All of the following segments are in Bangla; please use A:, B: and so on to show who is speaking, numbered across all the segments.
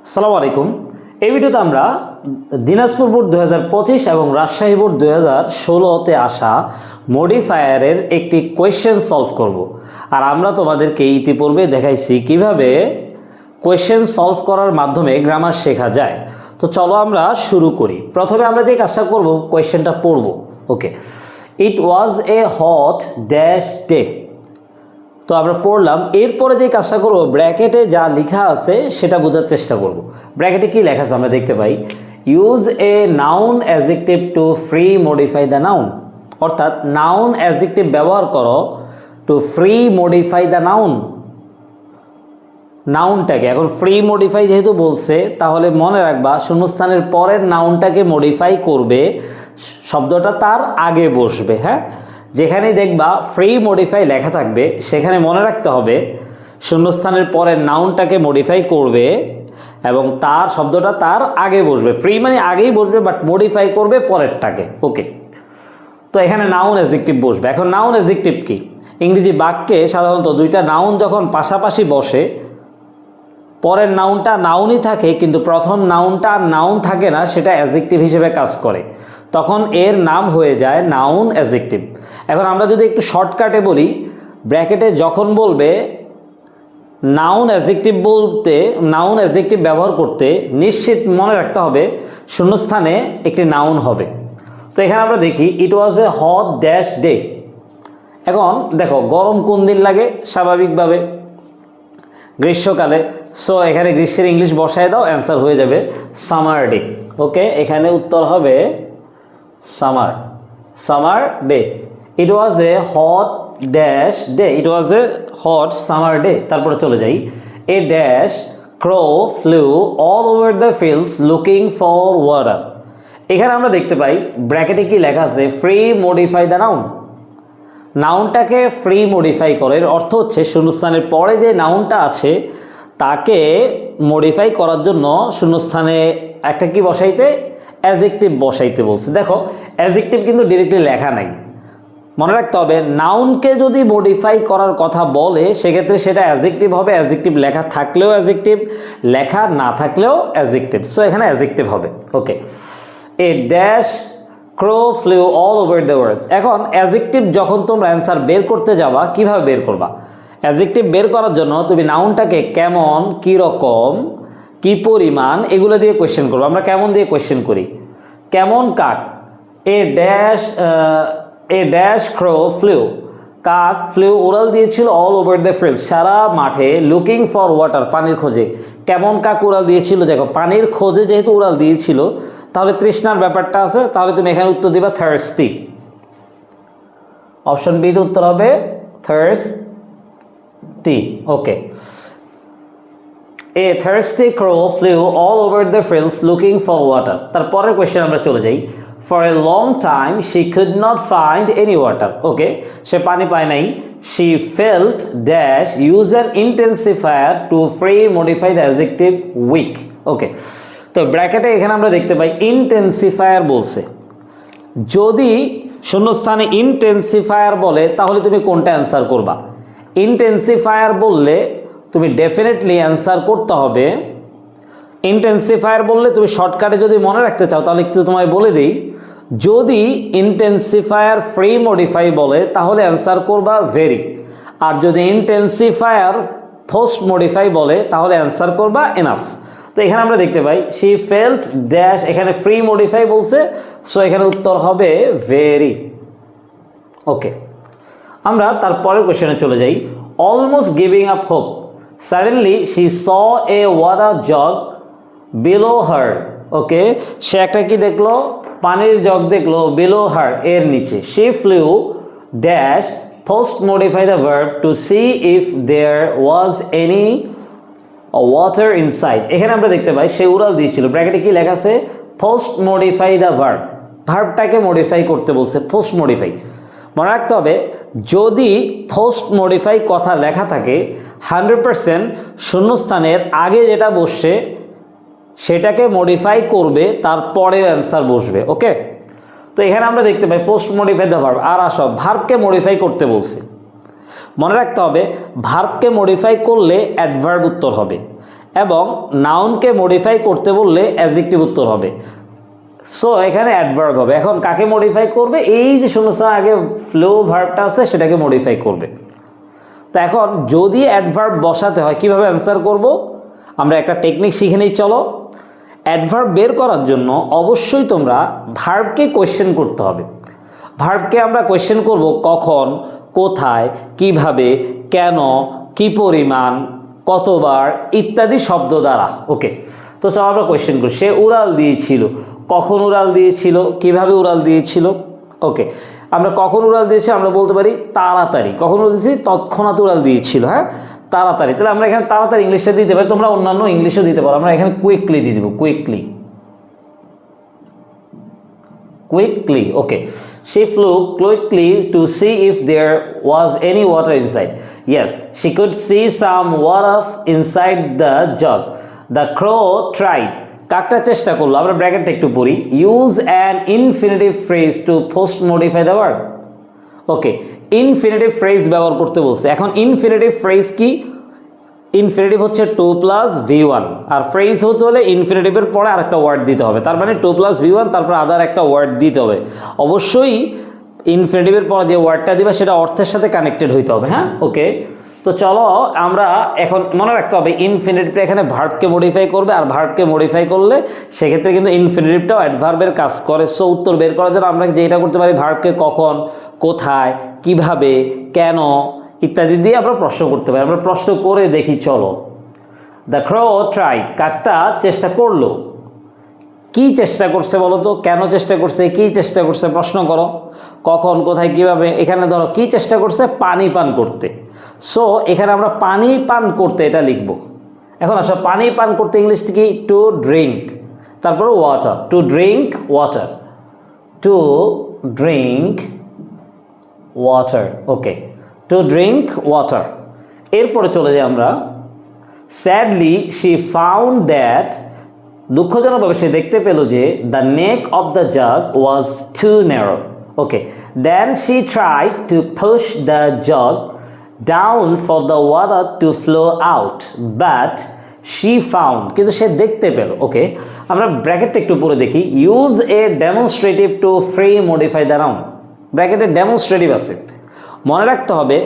A: আসসালামু আলাইকুম। এই ভিডিওতে আমরা দিনাজপুর বোর্ড 2025 এবং রাজশাহী বোর্ড 2016তে আসা মডিফায়ারের একটি কোয়েশ্চেন সলভ করব। আর আমরা তোমাদেরকে ইতিপূর্বে দেখাইছি কিভাবে কোয়েশ্চেন সলভ করার মাধ্যমে গ্রামার শেখা যায়। তো চলো আমরা শুরু করি। প্রথমে আমরা যে কাজটা করব, কোয়েশ্চেনটা পড়ব। ওকে, ইট was a hot dash day. তো আমরা পড়লাম, এরপরে যে কাজটা করব, ব্র্যাকেটে যা লেখা আছে সেটা বোঝার চেষ্টা করব। ব্র্যাকেটে কি লেখা আছে আমরা দেখতে পাই, use a noun adjective to free modify the noun. অর্থাৎ নাউন অ্যাডজেক্টিভ ব্যবহার করো to free modify the noun. নাউনটাকে এখন ফ্রি মডিফাই যেহেতু বলছে, তাহলে মনে রাখবা শূন্যস্থানের পরের নাউনটাকে মডিফাই করবে, শব্দটা তার আগে বসবে। হ্যাঁ, যেখানে দেখবা ফ্রি মডিফাই লেখা থাকবে সেখানে মনে রাখতে হবে শূন্যস্থানের পরের নাউনটাকে মডিফাই করবে এবং তার শব্দটা তার আগে বসবে। ফ্রি মানে আগেই বসবে, বাট মডিফাই করবে পরেরটাকে। ওকে, তো এখানে নাউন অ্যাডজেক্টিভ বসবে। এখন নাউন অ্যাডজেক্টিভ কি? ইংরেজি বাক্যে সাধারণত দুইটা নাউন যখন পাশাপাশি বসে, পরের নাউনটা নাউনই থাকে কিন্তু প্রথম নাউনটা নাউন থাকে না, সেটা অ্যাডজেক্টিভ হিসেবে কাজ করে, তখন এর নাম হয়ে যায় নাউন অ্যাডজেক্টিভ। এখন আমরা যদি একটু শর্টকাটে বলি, ব্র্যাকেটে যখন বলবে নাউন অ্যাডজেক্টিভ বলতে, নাউন অ্যাডজেক্টিভ ব্যবহার করতে নিশ্চিত মনে রাখতে হবে শূন্যস্থানে একটি নাউন হবে। তো এখানে আমরা দেখি ইট was a hot dash day. এখন দেখো গরম কোন দিন লাগে? স্বাভাবিকভাবে গ্রীষ্মকালে। সো এখানে গ্রীষ্মের ইংলিশ বসায় দাও, অ্যান্সার হয়ে যাবে সামার ডে। ওকে, এখানে উত্তর হবে summer, summer day. It was a hot dash day, it was a hot summer day. তারপরে চলে যাই, a dash crow flew all over the fields looking for water. এখানে আমরা দেখতে পাই ব্র্যাকেটে কি লেখা আছে, ফ্রি মডিফাই দ্য নাউন। নাউনটাকে ফ্রি মডিফাই করে, এর অর্থ হচ্ছে শূন্যস্থানের পরে যে নাউনটা আছে তাকে মডিফাই করার জন্য শূন্যস্থানে একটা কি বসাইতে, অ্যাডজেক্টিভ বসাইতে বলছে। দেখো অ্যাডজেক্টিভ কিন্তু ডিরেক্টলি লেখা নাই, মনে রাখতে হবে নাউনকে যদি মডিফাই করার কথা বলে সেক্ষেত্রে সেটা অ্যাডজেক্টিভ হবে। অ্যাডজেক্টিভ লেখা থাকলেও অ্যাডজেক্টিভ, লেখা না থাকলেও অ্যাডজেক্টিভ। সো এখানে অ্যাডজেক্টিভ হবে। Okay, a dash crow flew all over the world. এখন অ্যাডজেক্টিভ যখন তোমরা অ্যান্সার বের করতে যাবা, কিভাবে বের করবা? অ্যাডজেক্টিভ বের করার জন্য তুমি নাউনটাকে কেমন, কি রকম, কি পরিমাণ, এগুলো দিয়ে কোয়েশ্চেন করবো। আমরা কেমন দিয়ে কোয়েশ্চেন করি? কেমন কাক, এ ড্যাশ ক্রো ফ্লু, কাক ফ্লু উড়াল দিয়েছিল অল ওভার দ্য ফিল্ড, সারা মাঠে, লুকিং ফর ওয়াটার, পানির খোঁজে। কেমন কাক উড়াল দিয়েছিল? দেখো পানির খোঁজে যেহেতু উড়াল দিয়েছিল, তাহলে তৃষ্ণার ব্যাপারটা আছে, তাহলে তুমি এখানে উত্তর দিবা থার্স্টি। অপশন বি তে উত্তর হবে thirsty. Okay, a thirsty crow flew all over the fields looking for water. তারপরের কোয়েশ্চেন আমরা চলে যাই, for a long time she could not find any water. Okay, সে পানি পায় নাই। She felt dash use an intensifier to free modify the adjective weak. Okay, তো ব্র্যাকেটে এখানে আমরা দেখতে পাই ইন্টেন্সিফায়ার বলছে। যদি শূন্যস্থানে ইন্টেন্সিফায়ার বলে তাহলে তুমি কোনটা অ্যান্সার করবা? ইন্টেন্সিফায়ার বললে তুমি ডেফিনেটলি অ্যান্সার করতে হবে, ইন্টেন্সিফায়ার বললে তুমি শর্টকাটে যদি মনে রাখতে চাও তাহলে একটু তোমায় বলে দিই, যদি ইন্টেন্সিফায়ার ফ্রি মডিফাই বলে তাহলে অ্যান্সার করবা ভেরি, আর যদি ইন্টেন্সিফায়ার পোস্ট মডিফাই বলে তাহলে অ্যান্সার করবা এনাফ। তো এখানে আমরা দেখতে পাই শি ফেল্ট ড্যাশ, এখানে ফ্রি মডিফাই বলছে, সো এখানে উত্তর হবে ভেরি। ওকে, আমরা তারপরের কোয়েশ্চেনে চলে যাই, almost giving up hope suddenly she saw a water jug below her. Okay, সে একটা কি দেখলো? পানির জগ দেখলো বিলো হার, এর নিচে। She flew dash post modify the verb to see if there was any water inside. এখানে আমরা দেখতে পাই সে উড়াল দিয়েছিল, ব্র্যাকেটে কি লেখা আছে? পোস্ট মডিফাই দ্য ভার্ব, ভার্বটাকে মডিফাই করতে বলছে, পোস্ট মডিফাই। মনে রাখতে হবে যদি পোস্ট মডিফাই কথা লেখা থাকে 100% শূন্যস্থানের আগে যেটা বসছে সেটাকে মডিফাই করবে, তারপরে অ্যান্সার বসবে। ওকে, তো এখানে আমরা দেখতে পাই পোস্ট মডিফাই দ্য ভার্ব, আর আসো ভার্বকে মডিফাই করতে বলছে। মনে রাখতে হবে ভার্বকে মডিফাই করলে অ্যাডভার্ব উত্তর হবে, এবং নাউনকে মডিফাই করতে বললে অ্যাডজেক্টিভ উত্তর হবে। সো এখানে অ্যাডভার্ব হবে। এখন কাকে মডিফাই করবে? এই যে শূন্যস্থান আগে ফ্লো ভার্বটা আছে সেটাকে মডিফাই করবে। তো এখন যদি অ্যাডভার্ব বসাতে হয় কিভাবে অ্যান্সার করব, আমরা একটা টেকনিক শিখে নিই। চলো, অ্যাডভার্ব বের করার জন্য অবশ্যই তোমরা ভার্বকে কোয়েশ্চেন করতে হবে। ভার্বকে আমরা কোয়েশ্চেন করব কখন, কোথায়, কিভাবে, কেন, কি পরিমাণ, কতবার ইত্যাদি শব্দ দ্বারা। ওকে, তো চলো আমরা কোয়েশ্চেন করি। সে উড়াল দিয়েছিল, কখন উড়াল দিয়েছিল, কিভাবে উড়াল দিয়েছিল। ওকে, আমরা কখন উড়াল দিয়েছি আমরা বলতে পারি তাড়াতাড়ি। কখন উড়াল দিয়েছি? তৎক্ষণাৎ উড়াল দিয়েছিল। হ্যাঁ, তাড়াতাড়ি। তাহলে আমরা এখানে তাড়াতাড়ি ইংলিশটা দিতে পারি, তোমরা অন্যান্য ইংলিশও দিতে পারো। আমরা এখানে কুইকলি দিয়ে দিব, quickly, quickly. Okay, she flew quickly to see if there was any water inside. Yes, she could see some water inside the jug. The crow tried. কাকটা চেষ্টা করলো। আমরা ব্র্যাকেটটা একটু পড়ি। Use an infinitive phrase to post modify the word. Okay, infinitive phrase ব্যবহার করতে বলছে। এখন ইনফিনিটিভ ফ্রেজ কি? ইনফিনিটিভ হচ্ছে 2 + V1, আর ফ্রেজ হতে হলে ইনফিনিটিভের পরে আরেকটা ওয়ার্ড দিতে হবে। তার মানে 2 + V1 তারপর আদার একটা ওয়ার্ড দিতে হবে। অবশ্যই ইনফিনিটিভের পরে যে ওয়ার্ডটা দিবে সেটা অর্থের সাথে কানেক্টেড হইতে হবে। হ্যাঁ, ওকে, তো চলো আমরা এখন মনে রাখতে হবে ইনফিনিটিভটা এখানে ভার্বকে মডিফাই করবে, আর ভার্বকে মডিফাই করলে সেক্ষেত্রে কিন্তু ইনফিনিটিভটাও অ্যাডভার্বের কাজ করে। সো উত্তর বের করার জন্য আমরা যেটা করতে পারি, ভার্বকে কখন, কোথায়, কিভাবে, কেন ইত্যাদি দিয়ে আমরা প্রশ্ন করতে পারি। আমরা প্রশ্ন করে দেখি, চলো। দ্য ক্রো ট্রাইড, কাকটা চেষ্টা করলো। কি চেষ্টা করছে বলো তো? কেন চেষ্টা করছে, কি চেষ্টা করছে? প্রশ্ন করো। কখন, কোথায়, কিভাবে। এখানে ধরো কি চেষ্টা করছে? পানি পান করতে। সো এখানে আমরা পানি পান করতে এটা লিখব। এখন আসো, পানি পান করতে ইংলিশটা কি? টু ড্রিঙ্ক, তারপর water, to drink water, to drink water. Okay, to drink water. এরপরে চলে যাই আমরা। স্যাডলি শি ফাউন্ড দ্যাট, দুঃখজনকভাবে সে দেখতে পেল যে the neck of the jug was too narrow. Okay, then she tried to push the jug down for the water to flow out, but she found, কিন্তু সে দেখতে পেল। ওকে, আমরা ব্র্যাকেটটা একটু পরে দেখি। Use a demonstrative to free modify the noun. ব্র্যাকেটে ডেমনস্ট্রেটিভ আছে, মনে রাখতে হবে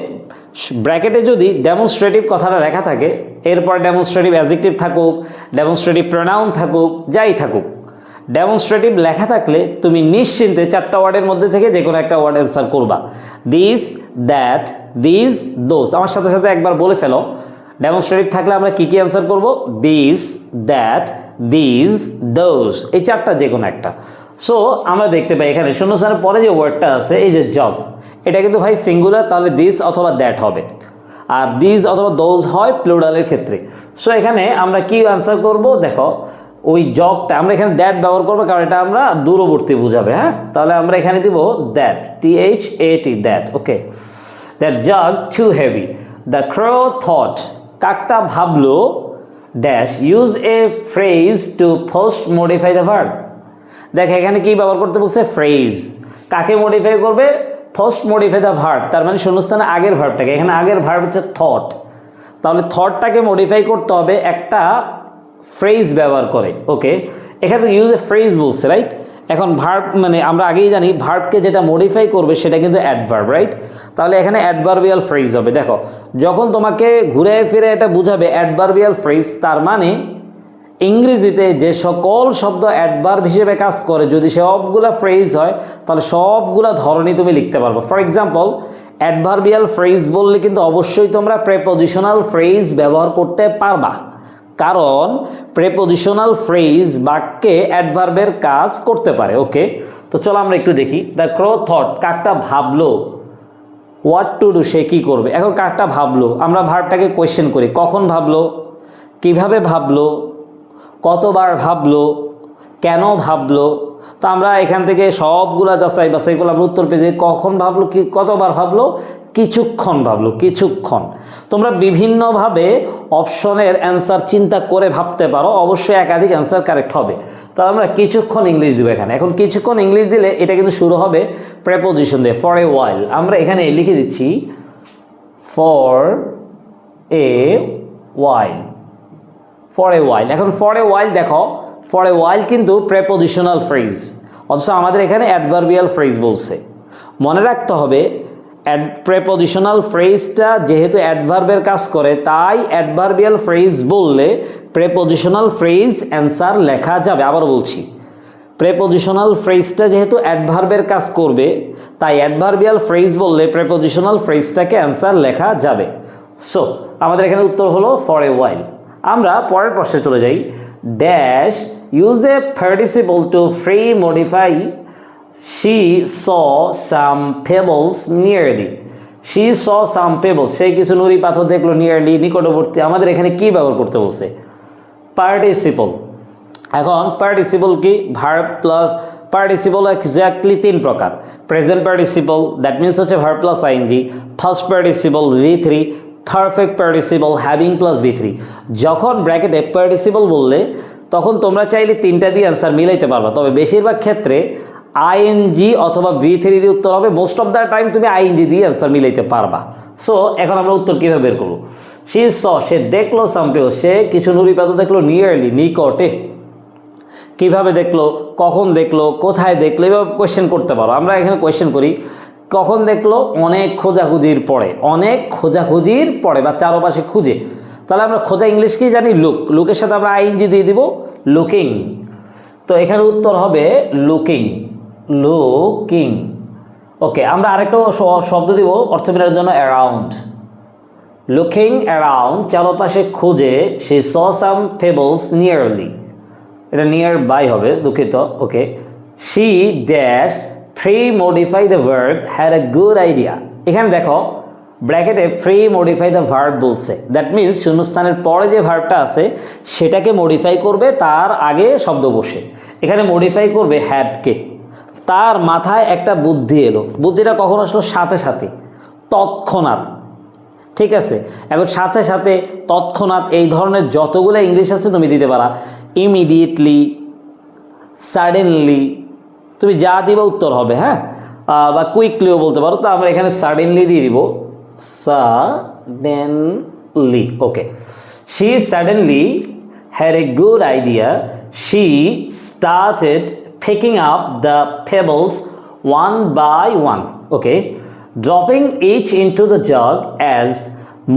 A: ব্র্যাকেটে যদি ডেমনস্ট্রেটিভ কথাটা লেখা থাকে, এরপর ডেমনস্ট্রেটিভ অ্যাডজেক্টিভ থাকুক, ডেমনস্ট্রেটিভ প্রোনাউন থাকুক, যাই থাকুক, ডেমনস্ট্রেটিভ লেখা থাকলে তুমি নিশ্চিন্তে 4টা ওয়ার্ডের মধ্যে থেকে যে কোনো একটা ওয়ার্ড অ্যান্সার করবা। This, that, this, those. আমার সাথে সাথে একবার বলে ফেলো, ডেমনস্ট্রেটিভ থাকলে আমরা কী কী অ্যান্সার করব? দিস, দ্যাট, দিস, দোজ, এই 4টা যে কোনো একটা। সো আমরা দেখতে পাই এখানে শূন্যস্থানের পরে যে ওয়ার্ডটা আছে, এই যে জব, এটা কিন্তু ভাই সিঙ্গুলার, তাহলে দিস অথবা দ্যাট হবে। আর দিস অথবা দোজ হয় প্লুরালের ক্ষেত্রে। সো এখানে আমরা কি আনসার করব? দেখো, ওই জগটা আমরা এখানে দ্যাট ব্যবহার করবো, কারণ এটা আমরা দূরবর্তী বুঝাবে। হ্যাঁ, তাহলে আমরা এখানে দিব that, THAT, that. Okay, that jug too heavy. The crow thought, কাকটা ভাবলো, dash, use a phrase to first modify the verb. দেখ এখানে কি ব্যবহার করতে বলছে? ফ্রেজ। কাকে মডিফাই করবে? ফার্স্ট মডিফাই দ্য ভার্ব, তার মানে শূন্যস্থানে আগের ভার্বটাকে। এখানে আগের ভার্ব হচ্ছে থট, তাহলে থটটাকে মডিফাই করতে হবে একটা ফ্রেজ ব্যবহার করে। ওকে, এখানে ইউজ এ ফ্রেজ বলছে, রাইট? এখন ভার্ব মানে আমরা আগেই জানি ভার্বকে যেটা মডিফাই করবে সেটা কিন্তু অ্যাডভার্ব, রাইট? তাহলে এখানে অ্যাডভার্বিয়াল ফ্রেজ হবে। দেখো, যখন তোমাকে ঘুরে ফিরে এটা বুঝাবে অ্যাডভার্বিয়াল ফ্রেজ, তার মানে ইংরেজিতে যে সকল শব্দ অ্যাডভার্ব হিসেবে কাজ করে যদি সবগুলা ফ্রেজ হয়, তাহলে সবগুলা ধরনই তুমি লিখতে পারবো। ফর এক্সাম্পল, অ্যাডভার্বিয়াল ফ্রেজ বললে কিন্তু অবশ্যই তোমরা প্রেপোজিশনাল ফ্রেজ ব্যবহার করতে পারবা, কারণ প্রেপোজিশনাল ফ্রেজ বাক্যে অ্যাডভার্বের কাজ করতে পারে। ওকে, তো চলো আমরা একটু দেখি। দ্য ক্রো থট, কাকটা ভাবলো, হোয়াট টু ডু, সে কী করবে। এখন কাকটা ভাবলো, আমরা ভার্বটাকে কোয়েশ্চেন করি, কখন ভাবলো, কিভাবে ভাবলো, কতবার ভাবলো, কেন ভাবলো। তো আমরা এখান থেকে সবগুলা যাচাই বাছাই করলাম, উত্তর পেয়ে কখন ভাবলো, কি কতবার ভাবলো, কিছুক্ষণ ভাবলো, কিছুক্ষণ। তোমরা বিভিন্নভাবে অপশনের অ্যান্সার চিন্তা করে ভাবতে পারো, অবশ্যই একাধিক অ্যান্সার কারেক্ট হবে। তাহলে আমরা কিছুক্ষণ ইংলিশ দিব এখানে। এখন কিছুক্ষণ ইংলিশ দিলে এটা কিন্তু শুরু হবে প্রেপোজিশন দিয়ে, ফর এ ওয়াইল। আমরা এখানে লিখে দিচ্ছি for a while, for a ওয়াইল। এখন ফর এ ওয়াইল দেখো, ফর এ ওয়াইল কিন্তু প্রেপোজিশনাল ফ্রেজ, অথচ আমাদের এখানে অ্যাডভার্বিয়াল ফ্রেজ বলছে। মনে রাখতে হবে প্রেপোজিশনাল ফ্রেজটা যেহেতু অ্যাডভার্বের কাজ করে, তাই অ্যাডভার্বিয়াল ফ্রেজ বললে প্রেপোজিশনাল ফ্রেজ অ্যান্সার লেখা যাবে। আবারও বলছি, প্রেপোজিশনাল ফ্রেজটা যেহেতু অ্যাডভার্বের কাজ করবে, তাই অ্যাডভার্বিয়াল ফ্রেজ বললে প্রেপোজিশনাল ফ্রেজটাকে অ্যান্সার লেখা যাবে। সো আমাদের এখানে উত্তর হলো ফর এ ওয়াইল। আমরা পরের প্রশ্নে চলে যাই। Dash use a participle to free modify she saw some pebbles nearly. she saw some pebbles, সে কিছু নুড়ি পাথর দেখলো, নিয়ারলি নিকটবর্তী। আমাদের এখানে কি ব্যবহার করতে বলছে? পার্টিসিপল। এখন পার্টিসিপল কি? ভার্ব প্লাস পার্টিসিপল এক্স্যাক্টলি 3 প্রকার। প্রেজেন্ট পার্টিসিপল, দ্যাট মিনস হচ্ছে verb plus ING. First participle V3, perfect participle having plus V3। যখন ব্র্যাকেটে পার্টিসিপল বললে তখন তোমরা চাইলে 3টা দিয়ে অ্যান্সার মিলাইতে পারবা, তবে বেশিরভাগ ক্ষেত্রে আইএনজি অথবা V3 দিয়ে উত্তর হবে। মোস্ট অফ দ্য টাইম তুমি আইএনজি দিয়ে অ্যান্সার মিলাইতে পারবা। সো এখন আমরা উত্তর কীভাবে বের করবো? সে সে দেখলো সামপেও, সে কিছু নুড়ি পাথর দেখলো, নিয়ারলি নিকটে। কিভাবে দেখলো, কখন দেখলো, কোথায় দেখলো, এভাবে কোয়েশ্চেন করতে পারো। আমরা এখানে কোয়েশ্চেন করি কখন দেখলো, অনেক খোঁজাখুঁজির পরে, অনেক খোঁজাখুঁজির পরে বা চারপাশে খুঁজে। তাহলে আমরা খোঁজা ইংলিশ কি জানি? লুক। লুকের সাথে আমরা আইএনজি দিয়ে দিব, লুকিং। তো এখানে উত্তর হবে লুকিং, লুকিং। ওকে, আমরা আরেকটা শব্দ দিব অর্থবিনার জন্য, অ্যারাউন্ড। লুকিং অ্যারাউন্ড, চারপাশে খুঁজে। সে স সাম পেবলস নিয়ারলি, এটা নিয়ার বাই হবে, দুঃখিত। Okay, she dash premodify the verb had a good idea. এখানে দেখো ব্র্যাকেটে ফ্রি মডিফাই দ্য ভার্ব বলছে, দ্যাট মিনস শূন্যস্থানের পরে যে ভার্বটা আছে সেটাকে মডিফাই করবে, তার আগে শব্দ বসে। এখানে মডিফাই করবে হ্যাডকে। তার মাথায় একটা বুদ্ধি এলো। বুদ্ধিটা কখন আসলো? সাথে সাথে, তৎক্ষণাৎ। ঠিক আছে, এখন সাথে সাথে, তৎক্ষণাৎ, এই ধরনের যতগুলো ইংলিশ আছে তুমি দিতে পারা। ইমিডিয়েটলি, সাডেনলি, তুমি যা দিবা উত্তর হবে। হ্যাঁ, বা কুইকলিও বলতে পারো। তো আমরা এখানে সাডেনলি দিয়ে দিব, suddenly. Okay, she suddenly had a good idea. She started picking up the pebbles one by one, okay, dropping each into the jug as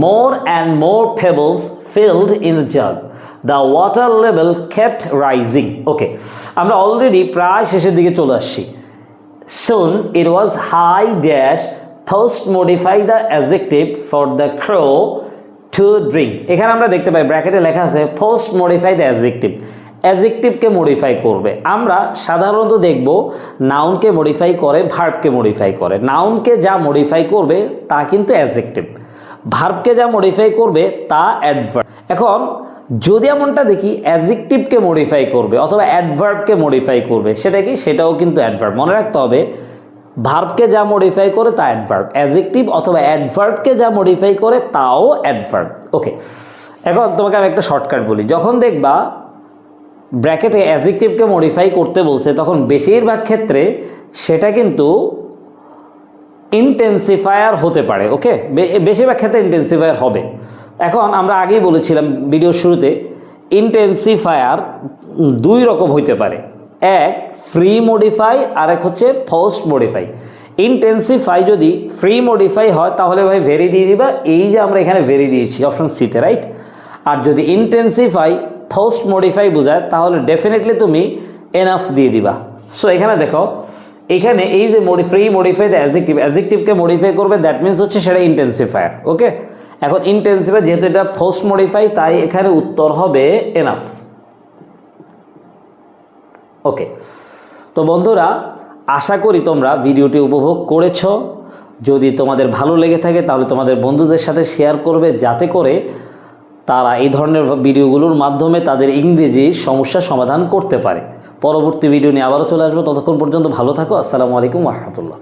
A: more and more pebbles filled in the jug. The water level kept rising. Okay, আমরা অলরেডি প্রায় শেষের দিকে চলে আসছি। Soon it was high dash post modify the adjective for the crow to drink. এখানে আমরা দেখতে পাই ব্র্যাকেটে লেখা আছে post modify the adjective, অ্যাডজেক্টিভকে মডিফাই করবে। আমরা সাধারণত দেখব নাউনকে মডিফাই করে, ভার্বকে মডিফাই করে। নাউনকে যা মডিফাই করবে তা কিন্তু অ্যাডজেক্টিভ, ভার্বকে যা মডিফাই করবে তা অ্যাডভার্ব। এখন যদি এমনটা দেখি অ্যাডজেক্টিভকে মডিফাই করবে অথবা অ্যাডভার্বকে মডিফাই করবে, সেটা কি? সেটাও কিন্তু অ্যাডভার্ব। মনে রাখতে হবে ভার্বকে যা মডিফাই করে তা অ্যাডভার্ব, অ্যাডজেক্টিভ অথবা অ্যাডভার্বকে যা মডিফাই করে তাও অ্যাডভার্ব। ওকে, এখন তোমাকে আমি একটা শর্টকাট বলি। যখন দেখবা ব্র্যাকেটে অ্যাডজেক্টিভকে মডিফাই করতে বলছে, তখন বেশিরভাগ ক্ষেত্রে সেটা কিন্তু ইন্টেন্সিফায়ার হতে পারে। ওকে, বেশিরভাগ ক্ষেত্রে ইন্টেন্সিফায়ার হবে। এখন আমরা আগেই বলেছিলাম ভিডিওর শুরুতে, ইন্টেন্সিফায়ার 2 রকম হইতে পারে। এক ফ্রি মডিফাই, আর এক হচ্ছে পোস্ট মডিফাই। ইন্টেন্সিফাই যদি ফ্রি মডিফাই হয় তাহলে ভাই ভেরি দিয়ে দিবা, এই যে আমরা এখানে ভেরি দিয়েছি অপশন সিতে, রাইট। আর যদি ইন্টেন্সিফাই পোস্ট মডিফাই বোঝায় তাহলে ডেফিনেটলি তুমি এনাফ দিয়ে দিবা। সো এখানে দেখো, এখানে এই যে ফ্রি মডিফাই দ্য অ্যাডজেক্টিভ, অ্যাডজেক্টিভকে মডিফাই করবে, দ্যাট মিনস হচ্ছে সেটা ইন্টেন্সিফায়ার। ওকে, এখন ইন্টেন্সিফায়ার যেহেতু এটা পোস্ট মডিফাই, তাই এখানে উত্তর হবে এনাফ। ওকে, তো বন্ধুরা আশা করি তোমরা ভিডিওটি উপভোগ করেছো। যদি তোমাদের ভালো লেগে থাকে তাহলে তোমাদের বন্ধুদের সাথে শেয়ার করবে, যাতে করে তারা এই ধরনের ভিডিওগুলোর মাধ্যমে তাদের ইংরেজি সমস্যার সমাধান করতে পারে। পরবর্তী ভিডিও নিয়ে আবারও চলে আসবো। ততক্ষণ পর্যন্ত ভালো থাকো। আসসালামু আলাইকুম ওয়া রাহমাতুল্লাহ।